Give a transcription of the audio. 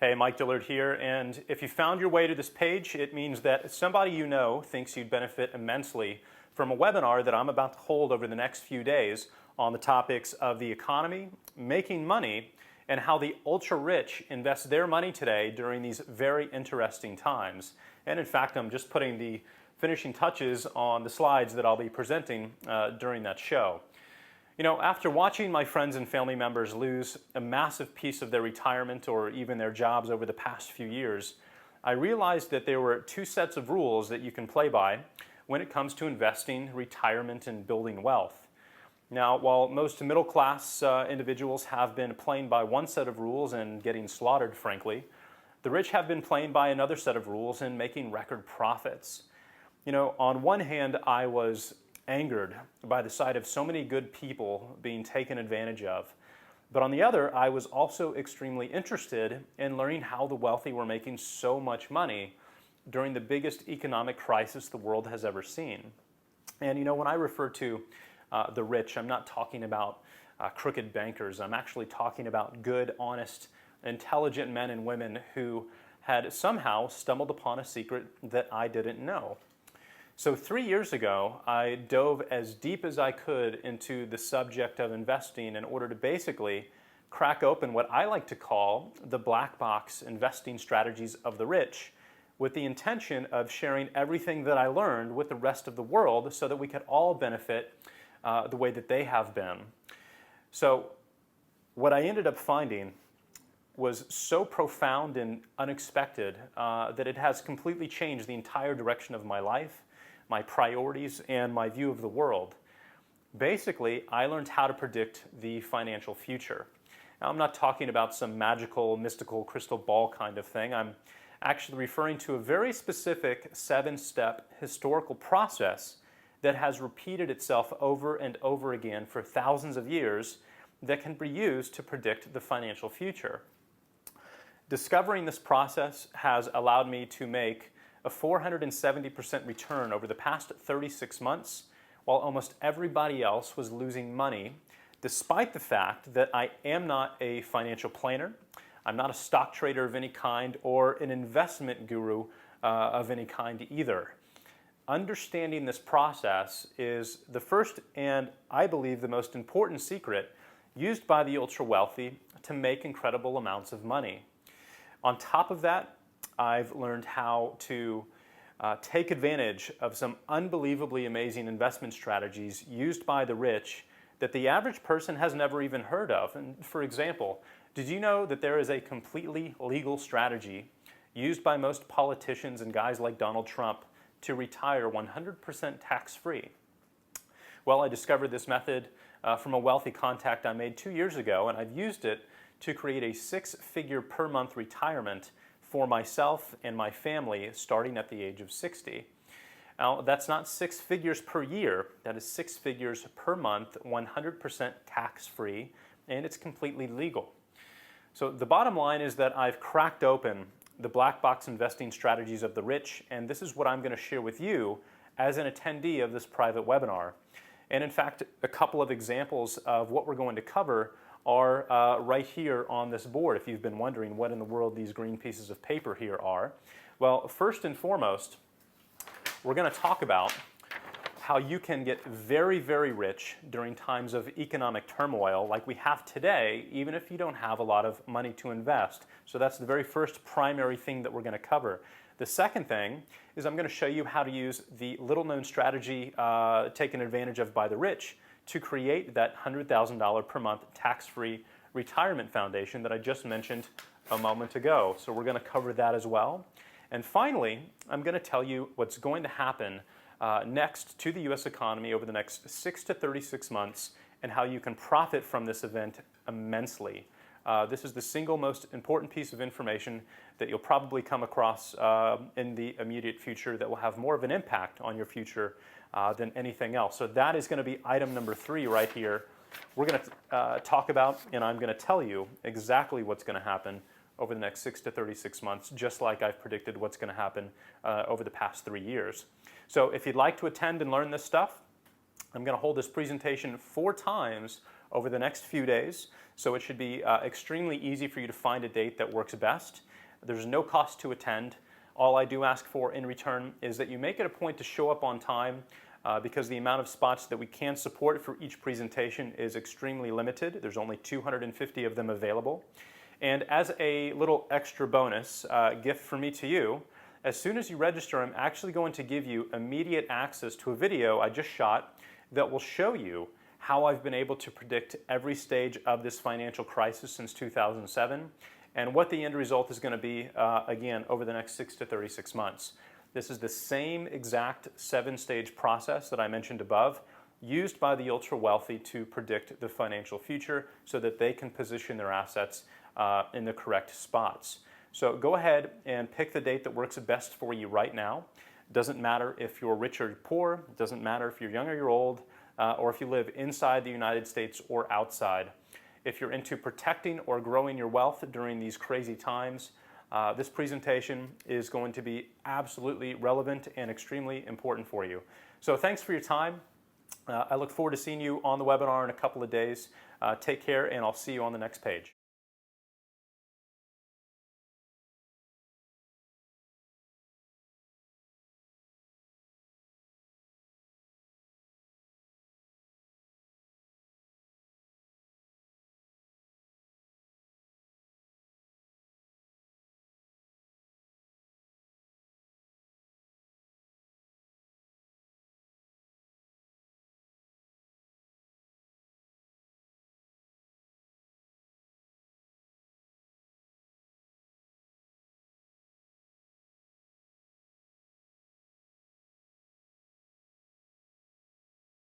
Hey, Mike Dillard here, and if you found your way to this page, it means that somebody you know thinks you'd benefit immensely from a webinar that I'm about to hold over the next few days on the topics of the economy, making money, and how the ultra-rich invest their money today during these very interesting times. And in fact, I'm just putting the finishing touches on the slides that I'll be presenting during that show. You know, after watching my friends and family members lose a massive piece of their retirement or even their jobs over the past few years, I realized that there were two sets of rules that you can play by when it comes to investing, retirement, and building wealth. Now, while most middle-class individuals have been playing by one set of rules and getting slaughtered, frankly, the rich have been playing by another set of rules and making record profits. You know, on one hand, I was angered by the sight of so many good people being taken advantage of. But on the other, I was also extremely interested in learning how the wealthy were making so much money during the biggest economic crisis the world has ever seen. And you know, when I refer to the rich, I'm not talking about crooked bankers. I'm actually talking about good, honest, intelligent men and women who had somehow stumbled upon a secret that I didn't know. So 3 years ago, I dove as deep as I could into the subject of investing in order to basically crack open what I like to call the black box investing strategies of the rich, with the intention of sharing everything that I learned with the rest of the world so that we could all benefit the way that they have been. So what I ended up finding was so profound and unexpected that it has completely changed the entire direction of my life, my priorities, and my view of the world. Basically, I learned how to predict the financial future. Now, I'm not talking about some magical, mystical crystal ball kind of thing. I'm actually referring to a very specific 7-step historical process that has repeated itself over and over again for thousands of years that can be used to predict the financial future. Discovering this process has allowed me to make a 470% return over the past 36 months, while almost everybody else was losing money, despite the fact that I am not a financial planner, I'm not a stock trader of any kind, or an investment guru of any kind either. Understanding this process is the first and, I believe, the most important secret used by the ultra-wealthy to make incredible amounts of money. On top of that, I've learned how to take advantage of some unbelievably amazing investment strategies used by the rich that the average person has never even heard of. And for example, did you know that there is a completely legal strategy used by most politicians and guys like Donald Trump to retire 100% tax-free? Well, I discovered this method from a wealthy contact I made 2 years ago, and I've used it to create a 6-figure per month retirement for myself and my family starting at the age of 60. Now, that's not 6 figures per year, that is 6 figures per month, 100% tax-free, and it's completely legal. So the bottom line is that I've cracked open the black box investing strategies of the rich, and this is what I'm going to share with you as an attendee of this private webinar. And in fact, a couple of examples of what we're going to cover are right here on this board, if you've been wondering what in the world these green pieces of paper here are. Well, first and foremost, we're going to talk about how you can get very, very rich during times of economic turmoil like we have today, even if you don't have a lot of money to invest. So that's the very first primary thing that we're going to cover. The second thing is I'm going to show you how to use the little-known strategy taken advantage of by the rich to create that $100,000 per month tax-free retirement foundation that I just mentioned a moment ago. So we're going to cover that as well. And finally, I'm going to tell you what's going to happen next to the U.S. economy over the next 6 to 36 months and how you can profit from this event immensely. This is the single most important piece of information that you'll probably come across in the immediate future that will have more of an impact on your future than anything else. So that is going to be item number 3 right here. We're going to talk about, and I'm going to tell you exactly what's going to happen over the next 6 to 36 months, just like I've predicted what's going to happen over the past 3 years. So if you'd like to attend and learn this stuff, I'm going to hold this presentation 4 times over the next few days. So it should be extremely easy for you to find a date that works best. There's no cost to attend. All I do ask for in return is that you make it a point to show up on time because the amount of spots that we can support for each presentation is extremely limited. There's only 250 of them available. And as a little extra bonus gift from me to you, as soon as you register, I'm actually going to give you immediate access to a video I just shot that will show you how I've been able to predict every stage of this financial crisis since 2007 and what the end result is going to be, again, over the next 6 to 36 months. This is the same exact 7-stage process that I mentioned above, used by the ultra-wealthy to predict the financial future so that they can position their assets in the correct spots. So go ahead and pick the date that works best for you right now. Doesn't matter if you're rich or poor, doesn't matter if you're young or you're old, or if you live inside the United States or outside. If you're into protecting or growing your wealth during these crazy times, this presentation is going to be absolutely relevant and extremely important for you. So thanks for your time. I look forward to seeing you on the webinar in a couple of days. Take care, and I'll see you on the next page.